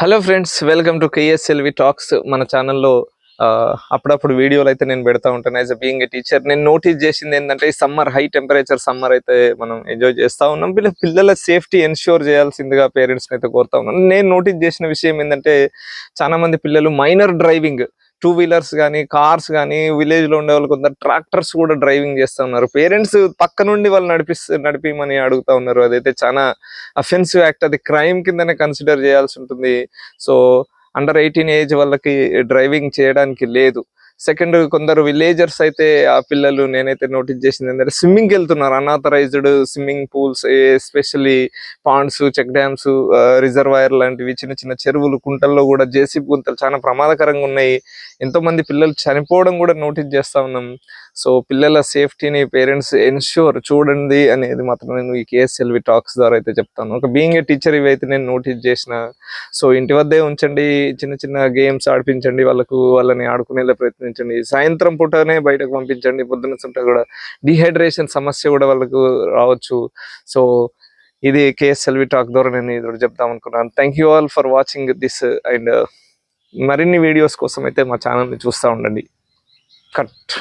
Hello friends, welcome to KSLV talks. మన ఛానల్లో అప్పుడప్పుడు వీడియోలు అయితే నేను పెడతా ఉంటాను. As a being a teacher నేను నోటీస్ చేసింది ఏంటంటే, ఈ సమ్మర్ హై టెంపరేచర్ సమ్మర్ అయితే మనం ఎంజాయ్ చేస్తూ ఉన్నాం. పిల్లల సేఫ్టీ ఎన్ష్యూర్ చేయాల్సిందిగా పేరెంట్స్ని అయితే కోరుతా ఉన్నాను. నేను నోటీస్ చేసిన విషయం ఏంటంటే, చాలా మంది పిల్లలు మైనర్ డ్రైవింగ్, టూ వీలర్స్ కానీ కార్స్ కానీ, విలేజ్లో ఉండే వాళ్ళు కొందరు ట్రాక్టర్స్ కూడా డ్రైవింగ్ చేస్తూ ఉన్నారు. పేరెంట్స్ పక్క నుండి వాళ్ళు నడిపిమని అడుగుతా ఉన్నారు. అదైతే చాలా అఫెన్సివ్ యాక్ట్, అది క్రైమ్ కిందనే కన్సిడర్ చేయాల్సి ఉంటుంది. సో అండర్ 18 ఏజ్ వాళ్ళకి డ్రైవింగ్ చేయడానికి లేదు. సెకండ్, కొందరు విలేజర్స్ అయితే ఆ పిల్లలు నేనైతే నోటీస్ చేసింది ఏంటంటే, స్విమ్మింగ్కి వెళ్తున్నారు. Unauthorised swimming pools, especially ponds, check dams, reservoir లాంటివి, చిన్న చిన్న చెరువులు, కుంటల్లో కూడా జేసీబీ గుంతలు చాలా ప్రమాదకరంగా ఉన్నాయి. ఎంతో మంది పిల్లలు చనిపోవడం కూడా నోటీస్ చేస్తా ఉన్నాం. సో పిల్లల సేఫ్టీని పేరెంట్స్ ఎన్ష్యూర్ చూడండి అనేది మాత్రం నేను ఈ కేఎస్ఎల్వి టాక్స్ ద్వారా అయితే చెప్తాను. ఒక బీయింగ్ ఏ టీచర్ ఇవైతే నేను నోటీస్ చేసిన. సో ఇంటి వద్దే ఉంచండి, చిన్న చిన్న గేమ్స్ ఆడిపించండి, వాళ్ళని ఆడుకునేలా ప్రయత్నించండి. సాయంత్రం పూటనే బయటకు పంపించండి. పొద్దున్న పూట కూడా డిహైడ్రేషన్ సమస్య కూడా వాళ్ళకు రావచ్చు. సో ఇది కేఎస్ఎల్వి టాక్ ద్వారా నేను ఇది చెప్తాం అనుకున్నాను. Thank you all for watching this. And మరిన్ని వీడియోస్ కోసం అయితే మా ఛానల్ని చూస్తూ ఉండండి. కట్.